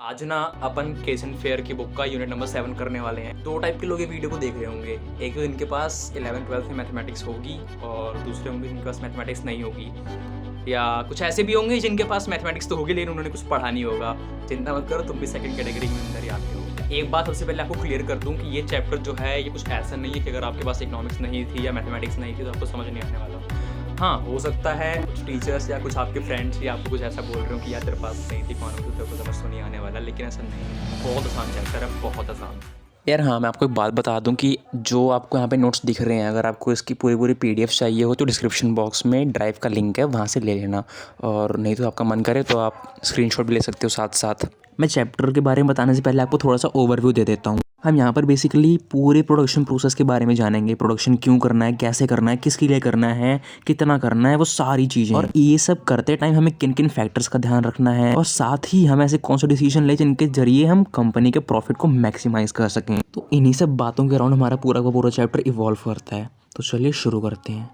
आज ना अपन case and fair की बुक का यूनिट नंबर 7 करने वाले हैं। दो टाइप के लोग ये वीडियो को देख रहे होंगे। एक तो इनके पास 11th-12th में मैथमेटिक्स होगी और दूसरे होंगे जिनके पास मैथमेटिक्स नहीं होगी, या कुछ ऐसे भी होंगे जिनके पास मैथमेटिक्स तो होगी लेकिन उन्होंने कुछ पढ़ा नहीं होगा। चिंता मत करो, तुम भी सेकंड कैटेगरी में अंदर ही आते हो। एक बात सबसे पहले आपको क्लियर कर दूं कि ये चैप्टर जो है ये कुछ ऐसा नहीं है कि अगर आपके पास इकोनॉमिक्स नहीं थी या मैथमेटिक्स नहीं थी तो आपको समझ नहीं आने वाला। हाँ, हो सकता है कुछ टीचर्स या कुछ आपके फ्रेंड्स या आपको कुछ ऐसा बोल रहे हो कि यार तेरे पास नहीं थी इकोनॉमिक्स तो समझ तो नहीं आने वाला, लेकिन ऐसा नहीं है। बहुत आसान चैप्टर है, बहुत आसान। यार हाँ, मैं आपको एक बात बता दूं कि जो आपको यहाँ पे नोट्स दिख रहे हैं, अगर आपको इसकी पूरी पीडीएफ चाहिए हो तो डिस्क्रिप्शन बॉक्स में ड्राइव का लिंक है, वहाँ से ले लेना। और नहीं तो आपका मन करे तो आप स्क्रीनशॉट भी ले सकते हो साथ साथ। मैं चैप्टर के बारे में बताने से पहले आपको थोड़ा सा ओवरव्यू दे देता हूँ। हम यहाँ पर बेसिकली पूरे प्रोडक्शन प्रोसेस के बारे में जानेंगे। प्रोडक्शन क्यों करना है, कैसे करना है, किसके लिए करना है, कितना करना है, वो सारी चीज़ें। और ये सब करते टाइम हमें किन किन फैक्टर्स का ध्यान रखना है और साथ ही हम ऐसे कौन से डिसीजन लें जिनके जरिए हम कंपनी के प्रॉफिट को मैक्सिमाइज कर सकें। तो इन्हीं सब बातों के अराउंड हमारा पूरा का पूरा चैप्टर इवॉल्व करता है। तो चलिए शुरू करते हैं।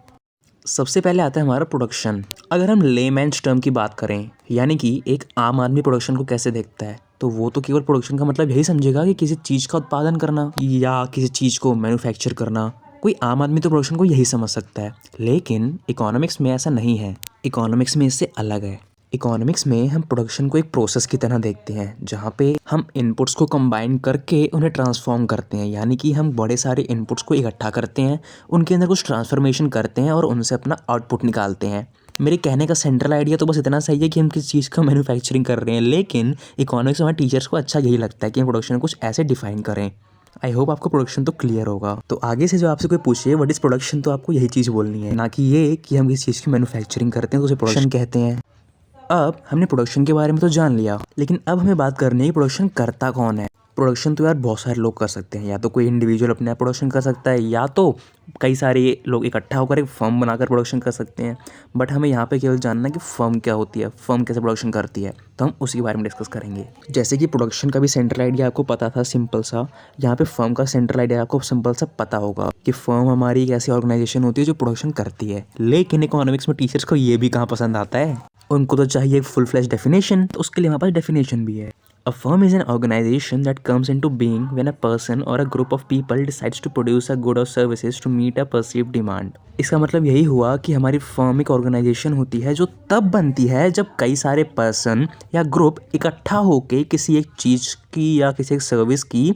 सबसे पहले आता है हमारा प्रोडक्शन। अगर हम लेमैन्स टर्म की बात करें, यानी कि एक आम आदमी प्रोडक्शन को कैसे देखता है, तो वो तो केवल प्रोडक्शन का मतलब यही समझेगा कि किसी चीज़ का उत्पादन करना या किसी चीज़ को मैन्युफैक्चर करना। कोई आम आदमी तो प्रोडक्शन को यही समझ सकता है, लेकिन इकोनॉमिक्स में ऐसा नहीं है। इकोनॉमिक्स में इससे अलग है। इकोनॉमिक्स में हम प्रोडक्शन को एक प्रोसेस की तरह देखते हैं, जहाँ पे हम इनपुट्स को कंबाइन करके उन्हें ट्रांसफॉर्म करते हैं। यानी कि हम बड़े सारे इनपुट्स को इकट्ठा करते हैं, उनके अंदर कुछ ट्रांसफॉर्मेशन करते हैं और उनसे अपना आउटपुट निकालते हैं। मेरे कहने का सेंट्रल आइडिया तो बस इतना सही है कि हम किस चीज़ का मैन्युफैक्चरिंग कर रहे हैं, लेकिन इकोनॉमिक्स में हमारे टीचर्स को अच्छा यही लगता है कि हम प्रोडक्शन कुछ ऐसे डिफाइन करें। आई होप आपको प्रोडक्शन तो क्लियर होगा। तो आगे से जो आपसे कोई पूछे व्हाट इज प्रोडक्शन, तो आपको यही चीज़ बोलनी है, ना कि ये कि हम किसी चीज़ की मैन्युफैक्चरिंग करते हैं तो उसे प्रोडक्शन कहते हैं। अब हमने प्रोडक्शन के बारे में तो जान लिया, लेकिन अब हमें बात करनी है कि प्रोडक्शन करता कौन है। प्रोडक्शन तो यार बहुत सारे लोग कर सकते हैं। या तो कोई इंडिविजुअल अपने आप प्रोडक्शन कर सकता है, या तो कई सारे लोग इकट्ठा होकर एक फर्म बनाकर प्रोडक्शन कर सकते हैं। बट हमें यहाँ पे केवल जानना है कि फर्म क्या होती है, फर्म कैसे प्रोडक्शन करती है, तो हम उसी के बारे में डिस्कस करेंगे। जैसे कि प्रोडक्शन का भी सेंट्रल आइडिया आपको पता था, सिंपल सा। यहाँ पे फर्म का सेंट्रल आइडिया आपको सिंपल सा पता होगा कि फर्म हमारी एक ऐसी ऑर्गेनाइजेशन होती है जो प्रोडक्शन करती है। लेकिन इकोनॉमिक्स में टीचर्स को ये भी कहाँ पसंद आता है, उनको तो चाहिए फुल फ्लैश डेफिनेशन। तो उसके लिए हमारे पास डेफिनेशन भी है। A firm is an organization that comes into being when a person or a group of people decides to produce a good or services to meet a perceived demand. इसका मतलब यही हुआ कि हमारी फर्म एक organisation होती है जो तब बनती है जब कई सारे पर्सन या ग्रुप इकट्ठा होके किसी एक चीज़ की या किसी एक सर्विस की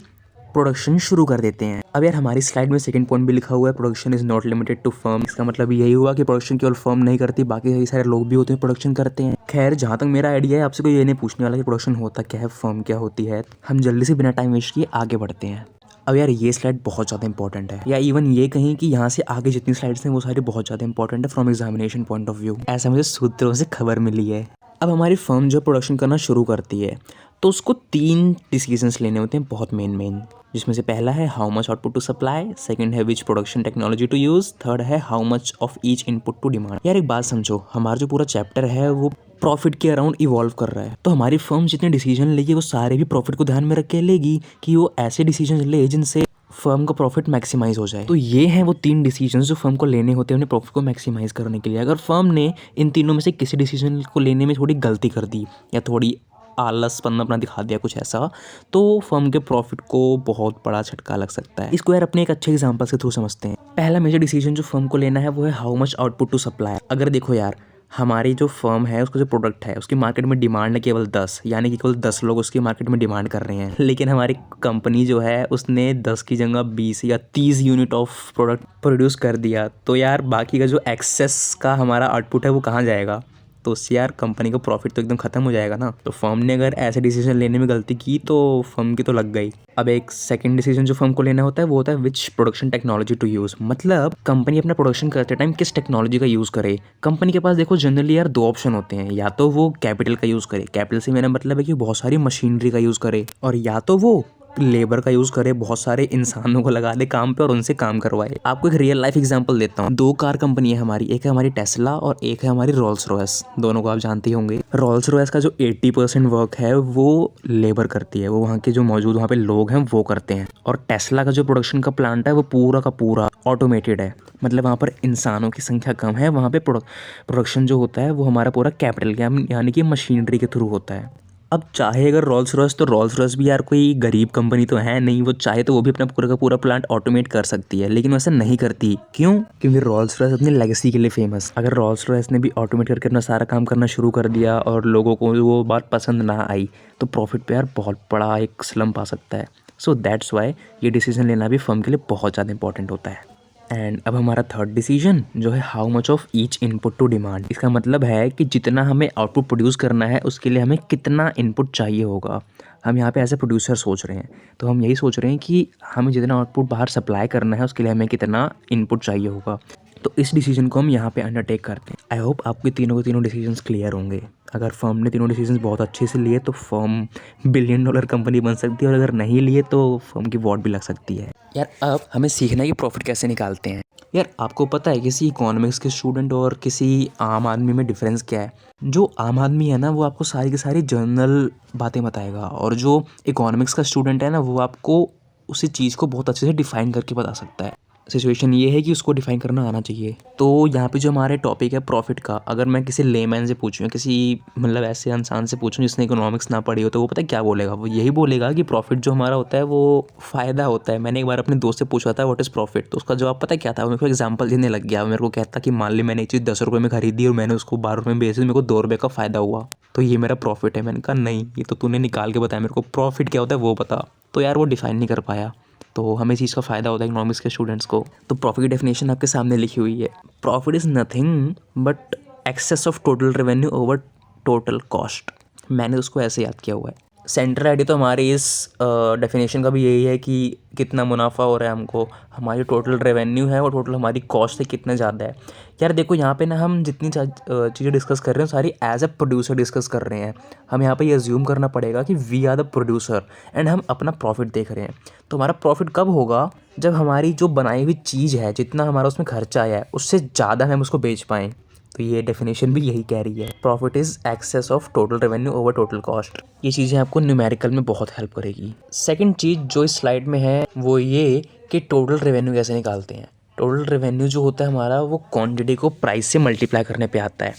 प्रोडक्शन शुरू कर देते हैं। अब यार हमारी स्लाइड में सेकंड पॉइंट भी लिखा हुआ है, production is not limited to firm. इसका मतलब यही हुआ कि प्रोडक्शन केवल फर्म नहीं करती, बाकी कई सारे लोग भी होते हैं प्रोडक्शन करते हैं। खैर, जहाँ तक मेरा आइडिया है, आपसे कोई ये नहीं पूछने वाला कि प्रोडक्शन होता क्या है, फर्म क्या होती है। हम जल्दी से बिना टाइम वेस्ट किए आगे बढ़ते हैं। अब यार ये स्लाइड बहुत ज़्यादा इंपॉर्टेंट है, या इवन ये कहीं कि यहाँ से आगे जितनी स्लाइड्स हैं वो सारी बहुत ज़्यादा इंपॉर्टेंट है from examination point of view. ऐसा मुझे सूत्रों से खबर मिली है। अब हमारी फर्म जो प्रोडक्शन करना शुरू करती है तो उसको 3 डिसीजंस लेने होते हैं बहुत मेन, जिसमें से पहला है how much output to supply, second है which production technology to use, third है how much of each input to demand. यार एक बात समझो, हमारा जो पूरा चैप्टर है वो प्रॉफिट के अराउंड इवॉल्व कर रहा है। तो हमारी फर्म जितने डिसीजन लेगी वो सारे भी प्रॉफिट को ध्यान में रख के लेगी कि वो ऐसे डिसीजन ले जिनसे फर्म का प्रॉफिट मैक्सिमाइज हो जाए। तो ये हैं वो 3 डिसीजंस जो फर्म को लेने होते हैं अपने प्रॉफिट को मैक्सिमाइज करने के लिए। अगर फर्म ने इन तीनों में से किसी डिसीजन को लेने में थोड़ी गलती कर दी या थोड़ी आलसपन अपना दिखा दिया कुछ ऐसा, तो फर्म के प्रॉफिट को बहुत बड़ा झटका लग सकता है। इसको यार अपने एक अच्छे एग्जांपल के थ्रू समझते हैं। पहला मेजर डिसीजन जो फर्म को लेना है वो है how much output to supply. अगर देखो यार, हमारी जो फर्म है उसका जो प्रोडक्ट है उसकी मार्केट में डिमांड है केवल 10, यानी कि केवल 10 लोग उसकी मार्केट में डिमांड कर रहे हैं। लेकिन हमारी कंपनी जो है उसने 10 की जगह 20 या 30 यूनिट ऑफ प्रोडक्ट प्रोड्यूस कर दिया। तो यार बाकी का जो एक्सेस का हमारा आउटपुट है वो कहाँ जाएगा? तो उससे यार कंपनी का प्रॉफिट तो एकदम खत्म हो जाएगा ना। तो फर्म ने अगर ऐसे डिसीजन लेने में गलती की तो फर्म की तो लग गई। अब एक सेकंड डिसीजन जो फर्म को लेना होता है वो होता है which production technology to use. मतलब कंपनी अपना प्रोडक्शन करते टाइम किस टेक्नोलॉजी का यूज़ करे। कंपनी के पास देखो जनरली यार 2 ऑप्शन होते हैं, या तो वो कैपिटल का यूज़ करे, कैपिटल से मेरा मतलब है कि बहुत सारी मशीनरी का यूज़ करे, और या तो वो लेबर का यूज़ करे, बहुत सारे इंसानों को लगा दे काम पे और उनसे काम करवाए। आपको एक रियल लाइफ एग्जांपल देता हूँ। 2 कार कंपनी है हमारी, एक है हमारी टेस्ला और एक है हमारी रोल्स रॉयस। दोनों को आप जानते ही होंगे। रोल्स रॉयस का जो 80% वर्क है वो लेबर करती है, वो वहाँ के जो मौजूद वहाँ पे लोग हैं वो करते हैं। और टेस्ला का जो प्रोडक्शन का प्लांट है वो पूरा का पूरा ऑटोमेटेड है, मतलब वहाँ पर इंसानों की संख्या कम है। वहाँ पे प्रोडक्शन जो होता है वो हमारा पूरा कैपिटल यानी कि मशीनरी के थ्रू होता है। अब चाहे अगर रोल्स रॉयस, तो रोल्स रॉयस भी यार कोई गरीब कंपनी तो है नहीं, वो चाहे तो वो भी अपना पूरा का पूरा प्लांट ऑटोमेट कर सकती है, लेकिन वैसे नहीं करती। क्यों? क्योंकि रोल्स रॉयस अपनी लेगेसी के लिए फेमस। अगर रोल्स रॉयस ने भी ऑटोमेट करके अपना सारा काम करना शुरू कर दिया और लोगों को वो बात पसंद ना आई, तो प्रॉफिट पे यार बहुत बड़ा एक स्लम्प आ सकता है। सो दैट्स वाई ये डिसीजन लेना भी फर्म के लिए बहुत ज़्यादा इंपॉर्टेंट होता है। एंड अब हमारा थर्ड डिसीजन जो है, how much of each input to demand. इसका मतलब है कि जितना हमें आउटपुट प्रोड्यूस करना है उसके लिए हमें कितना इनपुट चाहिए होगा। हम यहाँ पे एज ए प्रोड्यूसर सोच रहे हैं, तो हम यही सोच रहे हैं कि हमें जितना आउटपुट बाहर सप्लाई करना है उसके लिए हमें कितना इनपुट चाहिए होगा। तो इस डिसीजन को हम यहाँ पे अंडरटेक करते हैं। आई होप आपके तीनों के तीनों डिसीजंस क्लियर होंगे। अगर फर्म ने तीनों डिसीजंस बहुत अच्छे से लिए तो फर्म बिलियन डॉलर कंपनी बन सकती है, और अगर नहीं लिए तो फर्म की वॉट भी लग सकती है। यार अब हमें सीखना है कि प्रॉफिट कैसे निकालते हैं। यार आपको पता है किसी इकोनॉमिक्स के स्टूडेंट और किसी आम आदमी में डिफरेंस क्या है? जो आम आदमी है ना, वो आपको सारी की सारी जनरल बातें बताएगा, और जो इकोनॉमिक्स का स्टूडेंट है ना, वो आपको उसी चीज़ को बहुत अच्छे से डिफाइन करके बता सकता है। सिचुएशन ये है कि उसको डिफाइन करना आना चाहिए। तो यहाँ पे जो हमारे टॉपिक है प्रॉफिट का, अगर मैं किसी लेमैन से पूछूँ या किसी मतलब ऐसे इंसान से पूछूँ जिसने इकोनॉमिक्स ना पढ़ी हो, तो वो पता है क्या बोलेगा? वो यही बोलेगा कि प्रॉफिट जो हमारा होता है वो फ़ायदा होता है। मैंने एक बार अपने दोस्त से पूछा था व्हाट इज़ प्रॉफिट, तो उसका जवाब पता है क्या था? वो मेरे को एग्जाम्पल देने लग गया। मेरे को कहता कि मान ली मैंने एक चीज़ 10 रुपये में खरीदी और मैंने उसको 12 रुपये में बेची, मेरे को 2 रुपये का फ़ायदा हुआ, तो ये मेरा प्रॉफिट है। मैंने कहा नहीं, ये तो तूने निकाल के बताया, मेरे को प्रॉफिट क्या होता है वो बता। तो यार वो डिफाइन नहीं कर पाया। तो हमें इस चीज़ का फ़ायदा होता है इकोनॉमिक्स के स्टूडेंट्स को। तो प्रॉफिट की डेफिनेशन आपके सामने लिखी हुई है। Profit is nothing but excess of total revenue over total cost. मैंने उसको ऐसे याद किया हुआ है। सेंटर आइडिया तो हमारी इस डेफिनेशन का भी यही है कि कितना मुनाफा हो रहा है हमको, हमारी टोटल रेवेन्यू है और टोटल हमारी कॉस्ट से कितना ज़्यादा है। यार देखो यहाँ पे ना हम जितनी चीज़ें डिस्कस कर रहे हैं सारी एज ए प्रोड्यूसर डिस्कस कर रहे हैं। हम यहाँ पे ये अज्यूम करना पड़ेगा कि we are the producer and हम अपना प्रॉफिट देख रहे हैं। तो हमारा प्रॉफिट कब होगा? जब हमारी जो बनाई हुई चीज़ है, जितना हमारा उसमें खर्चा आया है, उससे ज़्यादा हम उसको बेच पाएँ। तो ये डेफिनेशन भी यही कह रही है, profit is excess of total revenue over total cost. ये चीज़ें आपको न्यूमेरिकल में बहुत हेल्प करेगी। सेकंड चीज़ जो इस स्लाइड में है वो ये कि टोटल रेवेन्यू कैसे निकालते हैं। टोटल रेवेन्यू जो होता है हमारा, वो क्वांटिटी को प्राइस से मल्टीप्लाई करने पे आता है।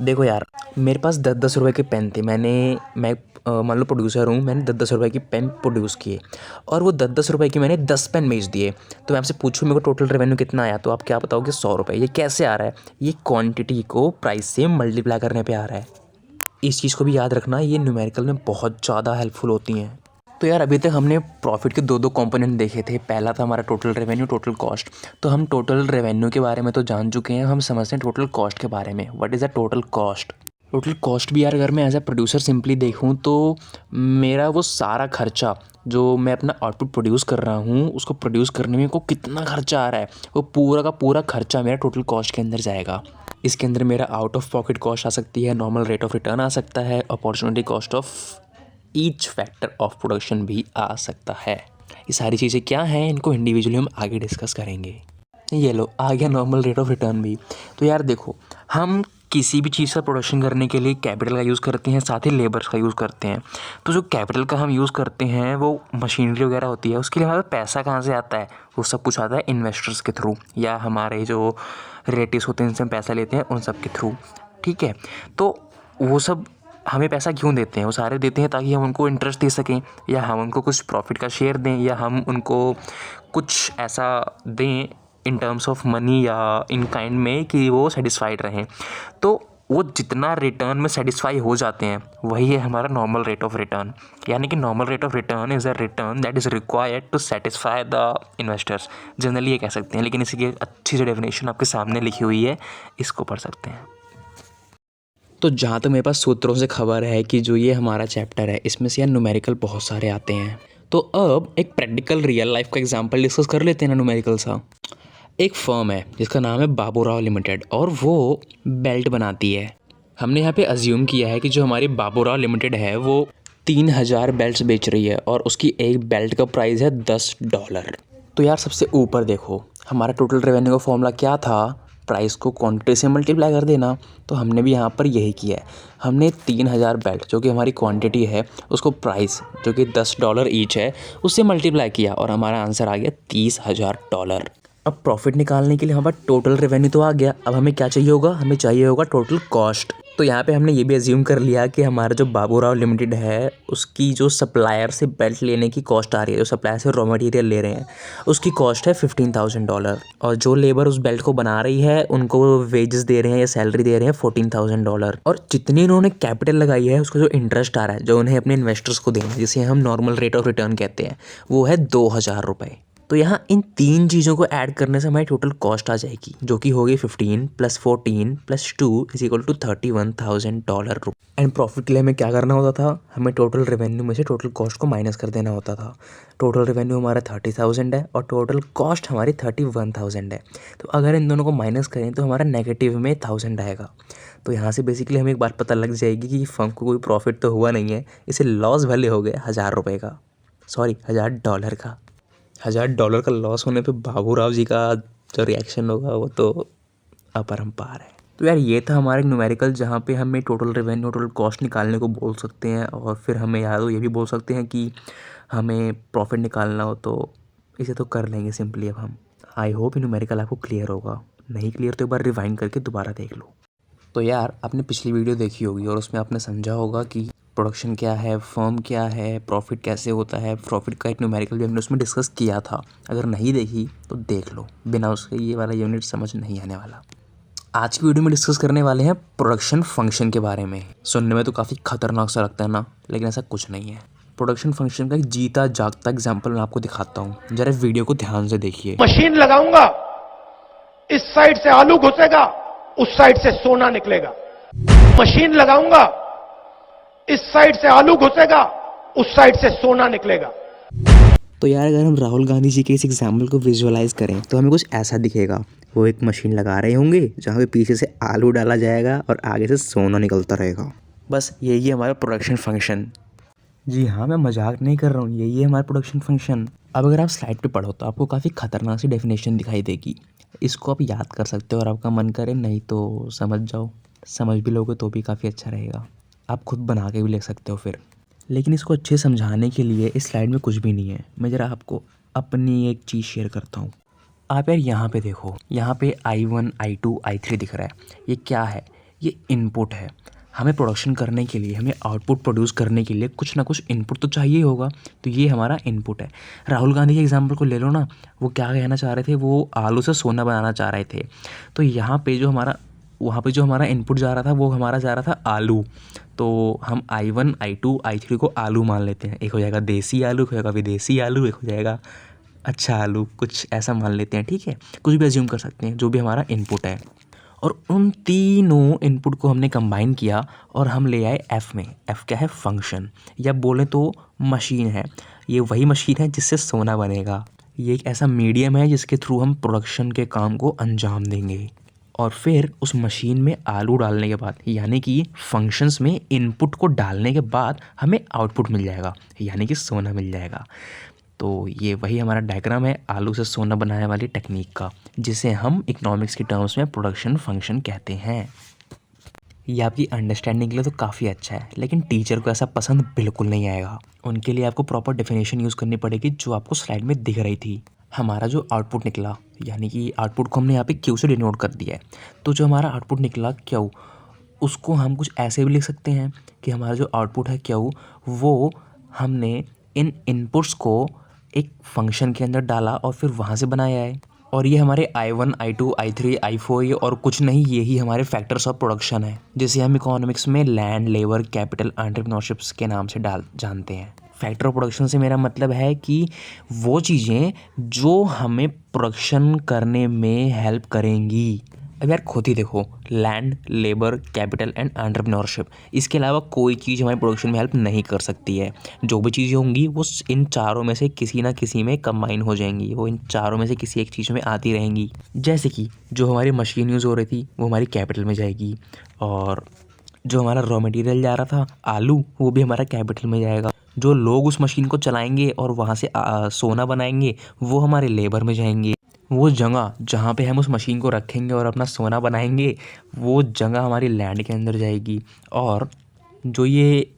देखो यार, मेरे पास 10-10 रुपये के पेन थे। मैं मान लो प्रोड्यूसर हूँ, मैंने 10-10 रुपये की पेन प्रोड्यूस किए और वो 10-10 रुपये की मैंने 10 पेन बेच दिए। तो मैं आपसे पूछूँ मेरे को टोटल रेवेन्यू कितना आया, तो आप क्या बताओगे? 100 रुपये। ये कैसे आ रहा है? ये क्वांटिटी को प्राइस से मल्टीप्लाई करने पे आ रहा है। इस चीज़ को भी याद रखना, ये न्यूमेरिकल में बहुत ज़्यादा हेल्पफुल होती हैं। तो यार अभी तक हमने प्रॉफिट के दो कंपोनेंट देखे थे। पहला था हमारा टोटल रेवेन्यू, टोटल कॉस्ट। तो हम टोटल रेवेन्यू के बारे में तो जान चुके हैं, हम समझते हैं टोटल कॉस्ट के बारे में। What is the total cost? Total cost भी यार अगर मैं एज ए प्रोड्यूसर सिंपली देखूँ तो मेरा वो सारा खर्चा जो मैं अपना आउटपुट प्रोड्यूस कर रहा हूँ, उसको प्रोड्यूस करने में को कितना खर्चा आ रहा है, वो पूरा का पूरा खर्चा मेरा टोटल कॉस्ट के अंदर जाएगा। इसके अंदर मेरा आउट ऑफ पॉकेट कॉस्ट आ सकती है, नॉर्मल रेट ऑफ रिटर्न आ सकता है, opportunity cost of each factor of production भी आ सकता है। ये सारी चीज़ें क्या हैं, इनको इंडिविजुअली हम आगे डिस्कस करेंगे। ये लो आ गया नॉर्मल रेट ऑफ रिटर्न भी। तो यार देखो, हम किसी भी चीज़ का प्रोडक्शन करने के लिए कैपिटल का यूज़ करते हैं, साथ ही लेबर्स का यूज़ करते हैं। तो जो कैपिटल का हम यूज़ करते हैं वो मशीनरी वगैरह होती है, उसके लिए हमारे पैसा कहाँ से आता है? वो सब कुछ आता है इन्वेस्टर्स के थ्रू, या हमारे जो रिलेटिव्स होते हैं जिनसे हम पैसा लेते हैं उन सब के थ्रू। ठीक है, तो वो सब हमें पैसा क्यों देते हैं? वो सारे देते हैं ताकि हम उनको इंटरेस्ट दे सकें, या हम उनको कुछ प्रॉफिट का शेयर दें, या हम उनको कुछ ऐसा दें इन टर्म्स ऑफ मनी या इन काइंड में कि वो सेटिस्फाइड रहें। तो वो जितना रिटर्न में सेटिस्फाई हो जाते हैं वही है हमारा नॉर्मल रेट ऑफ रिटर्न। यानी कि normal rate of return is a return that is required to satisfy the investors. Generally ये कह सकते हैं, लेकिन इसकी अच्छी सी डेफिनेशन आपके सामने लिखी हुई है, इसको पढ़ सकते हैं। तो जहाँ तक मेरे पास सूत्रों से खबर है कि जो ये हमारा चैप्टर है इसमें से यार न्यूमेरिकल बहुत सारे आते हैं। तो अब एक प्रैक्टिकल रियल लाइफ का एग्जांपल डिस्कस कर लेते हैं ना न्यूमेरिकल सा। एक फर्म है जिसका नाम है बाबूराव लिमिटेड और वो बेल्ट बनाती है। हमने यहाँ पे अज्यूम किया है कि जो हमारी बाबूराव लिमिटेड है वो 3000 बेल्ट्स बेच रही है और उसकी एक बेल्ट का प्राइस है $10। तो यार सबसे ऊपर देखो, हमारा टोटल रेवेन्यू का फॉर्मूला क्या था? प्राइस को क्वांटिटी से मल्टीप्लाई कर देना। तो हमने भी यहाँ पर यही किया है। हमने 3000 बेल्ट जो कि हमारी क्वांटिटी है उसको प्राइस जो कि $10 ईच है उससे मल्टीप्लाई किया और हमारा आंसर आ गया $30,000। अब प्रॉफिट निकालने के लिए हमारे पास टोटल रेवेन्यू तो आ गया, अब हमें क्या चाहिए होगा, हमें चाहिए होगा टोटल कॉस्ट। तो यहाँ पे हमने ये भी अज्यूम कर लिया कि हमारा जो बाबूराव लिमिटेड है उसकी जो सप्लायर से बेल्ट लेने की कॉस्ट आ रही है, जो सप्लायर से रॉ मटेरियल ले रहे हैं उसकी कॉस्ट है $15,000, और जो लेबर उस बेल्ट को बना रही है उनको वेजेस दे रहे हैं या सैलरी दे रहे हैं $14,000, और जितनी इन्होंने कैपिटल लगाई है उसका जो इंटरेस्ट आ रहा है जो उन्हें अपने इन्वेस्टर्स को देना है, जिसे हम नॉर्मल रेट ऑफ रिटर्न कहते हैं, वो है ₹2,000। तो यहाँ इन तीन चीज़ों को ऐड करने से हमारी टोटल कॉस्ट आ जाएगी, जो कि होगी 15 + 14 + 2 = $31,000। एंड प्रॉफिट के लिए हमें क्या करना होता था, हमें टोटल रेवेन्यू में से टोटल कॉस्ट को माइनस कर देना होता था। टोटल रेवेन्यू हमारा 30,000 है और टोटल कॉस्ट हमारी 31,000 है। तो अगर इन दोनों को माइनस करें तो हमारा नेगेटिव में 1,000 आएगा। तो यहाँ से बेसिकली हमें एक बात पता लग जाएगी कि फर्म को कोई प्रॉफिट तो हुआ नहीं है, इसे लॉस भले हो गया $1,000 का, सॉरी $1,000 का। $1,000 का लॉस होने पे बाबूराव जी का जो रिएक्शन होगा वो तो अपरंपार है। तो यार ये था हमारा न्यूमेरिकल, जहाँ पे हमें टोटल रेवेन्यू टोटल कॉस्ट निकालने को बोल सकते हैं, और फिर हमें याद हो ये भी बोल सकते हैं कि हमें प्रॉफिट निकालना हो तो इसे तो कर लेंगे सिंपली अब हम। आई होप ये न्यूमेरिकल आपको क्लियर होगा, नहीं क्लियर तो एक बार रिवाइंड करके दोबारा देख लो। तो यार आपने पिछली वीडियो देखी होगी और उसमें आपने समझा होगा कि प्रोडक्शन क्या है, फर्म क्या है, प्रॉफिट कैसे होता है, प्रॉफिट का एक न्यूमेरिकल भी हमने उसमें डिस्कस किया था। अगर नहीं देखी तो देख लो, बिना उसके ये वाला यूनिट समझ नहीं आने वाला। आज की वीडियो में डिस्कस करने वाले हैं प्रोडक्शन फंक्शन के बारे में। सुनने में तो काफ़ी खतरनाक सा लगता है ना, लेकिन ऐसा कुछ नहीं है। प्रोडक्शन फंक्शन का एक जीता जागता एग्जाम्पल मैं आपको दिखाता हूँ, जरा वीडियो को ध्यान से देखिए। मशीन लगाऊंगा, इस साइड से आलू घुसेगा, उस साइड से सोना निकलेगा। मशीन लगाऊंगा, इस साइड से आलू घुसेगा, उस साइड से सोना निकलेगा। तो यार अगर हम राहुल गांधी जी के इस एग्जाम्पल को विजुअलाइज करें तो हमें कुछ ऐसा दिखेगा। वो एक मशीन लगा रहे होंगे जहाँ पे पीछे से आलू डाला जाएगा और आगे से सोना निकलता रहेगा। बस यही है हमारा प्रोडक्शन फंक्शन। जी हाँ, मैं मजाक नहीं कर रहा हूँ, यही है हमारा प्रोडक्शन फंक्शन। अब अगर आप स्लाइड पे पढ़ो तो आपको काफ़ी खतरनाक सी डेफिनेशन दिखाई देगी। इसको आप याद कर सकते हो और आपका मन करे, नहीं तो समझ जाओ। समझ भी लोगे तो भी काफ़ी अच्छा रहेगा, आप खुद बना के भी लिख सकते हो फिर। लेकिन इसको अच्छे समझाने के लिए इस स्लाइड में कुछ भी नहीं है। मैं ज़रा आपको अपनी एक चीज़ शेयर करता हूँ। आप यार यहाँ पे देखो, यहाँ पे I1 I2 I3 दिख रहा है। ये क्या है? ये इनपुट है। हमें प्रोडक्शन करने के लिए, हमें आउटपुट प्रोड्यूस करने के लिए कुछ ना कुछ इनपुट तो चाहिए होगा, तो ये हमारा इनपुट है। राहुल गांधी के एग्जाम्पल को ले लो ना, वो क्या कहना चाह रहे थे, वो आलू से सोना बनाना चाह रहे थे। तो यहाँ पे जो हमारा, वहाँ पे जो हमारा इनपुट जा रहा था वो हमारा जा रहा था आलू। तो हम I1 I2 I3 को आलू मान लेते हैं। एक हो जाएगा देसी आलू, एक हो जाएगा विदेशी आलू, एक हो जाएगा अच्छा आलू, कुछ ऐसा मान लेते हैं, ठीक है। कुछ भी अज्यूम कर सकते हैं, जो भी हमारा इनपुट है। और उन तीनों इनपुट को हमने कंबाइन किया और हम ले आए एफ़ में। एफ़ क्या है? फंक्शन, या बोलें तो मशीन है। ये वही मशीन है जिससे सोना बनेगा। ये एक ऐसा मीडियम है जिसके थ्रू हम प्रोडक्शन के काम को अंजाम देंगे। और फिर उस मशीन में आलू डालने के बाद, यानी कि फंक्शंस में इनपुट को डालने के बाद हमें आउटपुट मिल जाएगा, यानी कि सोना मिल जाएगा। तो ये वही हमारा डायग्राम है आलू से सोना बनाने वाली टेक्निक का, जिसे हम इकोनॉमिक्स की टर्म्स में प्रोडक्शन फंक्शन कहते हैं। ये आपकी अंडरस्टैंडिंग के लिए तो काफ़ी अच्छा है, लेकिन टीचर को ऐसा पसंद बिल्कुल नहीं आएगा। उनके लिए आपको प्रॉपर डेफिनेशन यूज़ करनी पड़ेगी, जो आपको स्लाइड में दिख रही थी। हमारा जो आउटपुट निकला, यानी कि आउटपुट को हमने यहाँ पे क्यू से डिनोट कर दिया है। तो जो हमारा आउटपुट निकला क्यू, उसको हम कुछ ऐसे भी लिख सकते हैं कि हमारा जो आउटपुट है क्यू, वो हमने इन इनपुट्स को एक फंक्शन के अंदर डाला और फिर वहाँ से बनाया है। और ये हमारे I1 I2 I3 I4 ये और कुछ नहीं, यही हमारे फैक्टर्स ऑफ प्रोडक्शन है, जिसे हम इकोनॉमिक्स में लैंड, लेबर, कैपिटल, एंटरप्रेन्योरशिप्स के नाम से जानते हैं। फैक्टर ऑफ प्रोडक्शन से मेरा मतलब है कि वो चीज़ें जो हमें प्रोडक्शन करने में हेल्प करेंगी। अब यार खुद ही देखो, land, labour, capital and entrepreneurship, इसके अलावा कोई चीज़ हमारे प्रोडक्शन में हेल्प नहीं कर सकती है। जो भी चीज़ें होंगी वो इन चारों में से किसी ना किसी में कंबाइन हो जाएंगी, वो इन चारों में से किसी एक चीज़ में आती रहेंगी। जैसे कि जो हमारी मशीन यूज़ हो रही थी वो हमारी कैपिटल में जाएगी, और जो हमारा रॉ मटेरियल जा रहा था आलू, वो भी हमारा कैपिटल में जाएगा। जो लोग उस मशीन को चलाएंगे और वहाँ से सोना बनाएंगे, वो हमारे लेबर में जाएंगे। वो जगह जहाँ पे हम उस मशीन को रखेंगे और अपना सोना बनाएंगे, वो जगह हमारी लैंड के अंदर जाएगी। और जो ये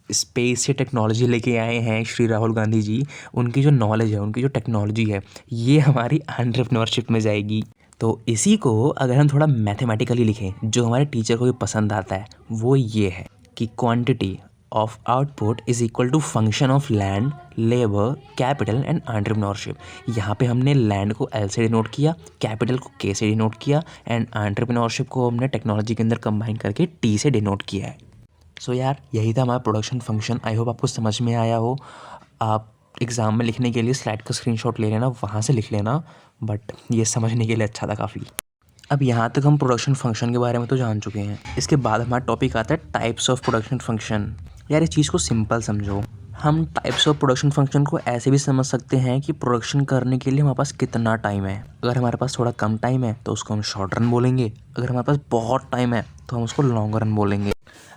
स्पेस से टेक्नोलॉजी लेके आए हैं श्री राहुल गांधी जी, उनकी जो नॉलेज है, उनकी जो टेक्नोलॉजी है, ये हमारी एंटरप्रेन्योरशिप में जाएगी। तो इसी को अगर हम थोड़ा मैथमेटिकली लिखें, जो हमारे टीचर को भी पसंद आता है, वो ये है कि quantity of output is equal to function of land, labour, capital and entrepreneurship. यहाँ पे हमने लैंड को एल से डिनोट किया, कैपिटल को के से डिनोट किया एंड एंटरप्रेन्योरशिप को हमने टेक्नोलॉजी के अंदर कंबाइन करके टी से डिनोट किया है। सो यार यही था हमारा प्रोडक्शन फंक्शन। आई होप आपको समझ में आया हो। आप एग्ज़ाम में लिखने के लिए स्लाइड का स्क्रीनशॉट ले लेना, वहाँ से लिख लेना, बट ये समझने के लिए अच्छा था काफ़ी। अब यहाँ तक हम प्रोडक्शन फंक्शन के बारे में तो जान चुके हैं। इसके बाद हमारा टॉपिक आता है टाइप्स ऑफ प्रोडक्शन फंक्शन। यार इस चीज़ को सिंपल समझो। हम टाइप्स ऑफ प्रोडक्शन फंक्शन को ऐसे भी समझ सकते हैं कि प्रोडक्शन करने के लिए हमारे पास कितना टाइम है। अगर हमारे पास थोड़ा कम टाइम है तो उसको हम शॉर्ट रन बोलेंगे, अगर हमारे पास बहुत टाइम है तो हम उसको लॉन्ग रन बोलेंगे।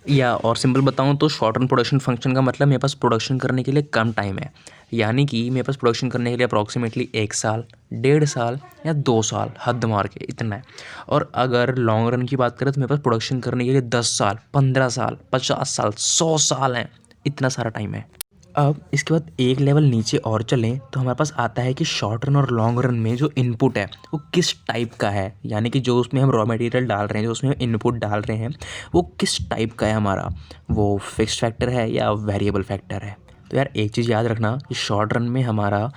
या और सिंपल बताऊं तो शॉर्ट रन प्रोडक्शन फंक्शन का मतलब मेरे पास प्रोडक्शन करने के लिए कम टाइम है, यानी कि मेरे पास प्रोडक्शन करने के लिए अप्रॉक्सीमेटली 1 साल, 1.5 साल या 2 साल हद मार के इतना है। और अगर लॉन्ग रन की बात करें तो मेरे पास प्रोडक्शन करने के लिए 10 साल, 15 साल, 50 साल, 100 साल हैं, इतना सारा टाइम है। अब इसके बाद एक लेवल नीचे और चलें तो हमारे पास आता है कि शॉर्ट रन और लॉन्ग रन में जो इनपुट है वो किस टाइप का है, यानी कि जो उसमें हम रॉ मटेरियल डाल रहे हैं, जो उसमें इनपुट डाल रहे हैं, वो किस टाइप का है हमारा, वो फिक्स्ड फैक्टर है या वेरिएबल फैक्टर है। तो यार एक चीज़ याद रखना कि शॉर्ट रन में हमारा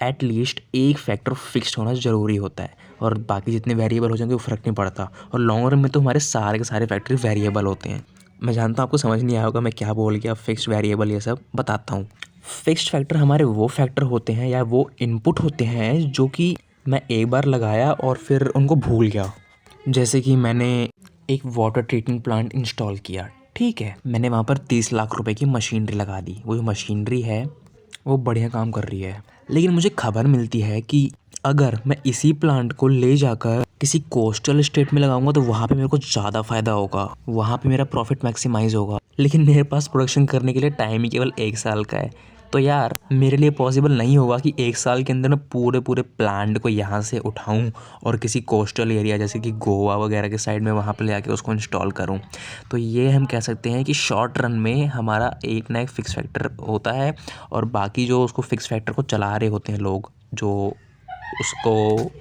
एटलीस्ट एक फैक्टर फिक्स्ड होना ज़रूरी होता है और बाकी जितने वेरिएबल हो जाएंगे वो फ़र्क नहीं पड़ता। और लॉन्ग रन में तो हमारे सारे के सारे फैक्टर वेरिएबल होते हैं। मैं जानता हूँ आपको समझ नहीं आया होगा मैं क्या बोल गया, फिक्स्ड वेरिएबल ये सब बताता हूँ। फिक्स्ड फैक्टर हमारे वो फैक्टर होते हैं या वो इनपुट होते हैं जो कि मैं एक बार लगाया और फिर उनको भूल गया। जैसे कि मैंने एक वाटर ट्रीटमेंट प्लांट इंस्टॉल किया, ठीक है, मैंने वहाँ पर 30 लाख रुपए की मशीनरी लगा दी। वो जो मशीनरी है वो बढ़िया काम कर रही है, लेकिन मुझे खबर मिलती है कि अगर मैं इसी प्लांट को ले जाकर किसी कोस्टल स्टेट में लगाऊंगा तो वहाँ पे मेरे को ज़्यादा फ़ायदा होगा, वहाँ पे मेरा प्रॉफिट मैक्सिमाइज होगा। लेकिन मेरे पास प्रोडक्शन करने के लिए टाइम ही केवल 1 साल का है, तो यार मेरे लिए पॉसिबल नहीं होगा कि 1 साल के अंदर मैं पूरे प्लांट को यहाँ से उठाऊँ और किसी कोस्टल एरिया जैसे कि गोवा वगैरह के साइड में वहाँ पर ले आके उसको इंस्टॉल करूँ। तो ये हम कह सकते हैं कि शॉर्ट रन में हमारा एक ना एक फिक्स फैक्टर होता है और बाकी जो उसको फिक्स फैक्टर को चला रहे होते हैं लोग, जो उसको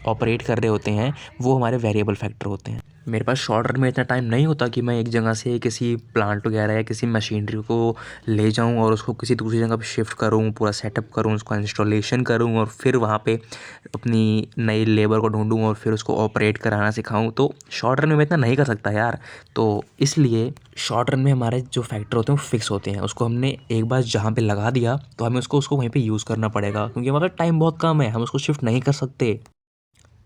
ऑपरेट कर रहे होते हैं, वो हमारे वेरिएबल फैक्टर होते हैं। मेरे पास शॉर्ट रन में इतना टाइम नहीं होता कि मैं एक जगह से किसी प्लांट वगैरह या किसी मशीनरी को ले जाऊं और उसको किसी दूसरी जगह पे शिफ्ट करूं, पूरा सेटअप करूं, उसको इंस्टॉलेशन करूं और फिर वहाँ पे अपनी नई लेबर को ढूंढूं और फिर उसको ऑपरेट कराना सिखाऊं। तो शॉर्ट रन में मैं इतना नहीं कर सकता यार। तो इसलिए शॉर्ट रन में हमारे जो फैक्टर होते हैं वो फिक्स होते हैं, उसको हमने एक बार जहाँ पे लगा दिया तो हमें उसको वहीं पे यूज़ करना पड़ेगा, क्योंकि हमारा टाइम बहुत कम है, हम उसको शिफ्ट नहीं कर सकते।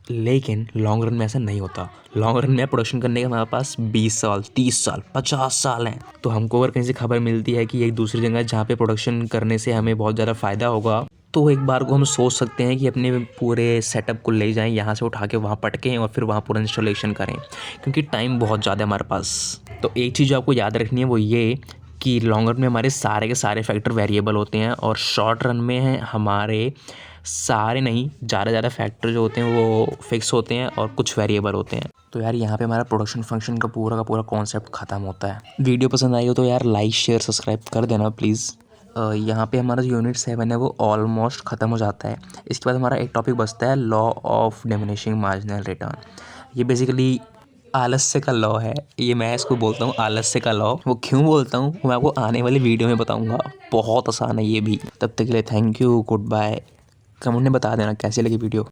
लेकिन लॉन्ग रन में ऐसा नहीं होता। लॉन्ग रन में प्रोडक्शन करने के हमारे पास 20 साल, 30 साल, 50 साल हैं। तो हमको अगर कहीं से खबर मिलती है कि एक दूसरी जगह जहाँ पे प्रोडक्शन करने से हमें बहुत ज़्यादा फ़ायदा होगा, तो एक बार को हम सोच सकते हैं कि अपने पूरे सेटअप को ले जाएं, यहाँ से उठा के वहाँ पटकें और फिर वहाँ पूरा इंस्टॉलेशन करें, क्योंकि टाइम बहुत ज़्यादा है हमारे पास। तो एक चीज़ जो आपको याद रखनी है वो ये कि लॉन्ग रन में हमारे सारे के सारे फैक्टर वेरिएबल होते हैं और शॉर्ट रन में हमारे सारे नहीं, ज़्यादा फैक्टर जो होते हैं वो फिक्स होते हैं और कुछ वेरिएबल होते हैं। तो यार यहाँ पे हमारा प्रोडक्शन फंक्शन का पूरा कॉन्सेप्ट ख़त्म होता है। वीडियो पसंद आई हो तो यार लाइक शेयर सब्सक्राइब कर देना प्लीज़। यहाँ पे हमारा जो यूनिट 7 है वो ऑलमोस्ट ख़त्म हो जाता है। इसके बाद हमारा एक टॉपिक बचता है law of diminishing marginal return. ये बेसिकली आलस्य का लॉ है, ये मैं इसको बोलता हूँ आलस्य का लॉ। वो क्यों बोलता हूँ मैं आपको आने वाली वीडियो में बताऊँगा, बहुत आसान है ये भी। तब तक के लिए thank you, goodbye. Comment में बता देना कैसी लगी वीडियो।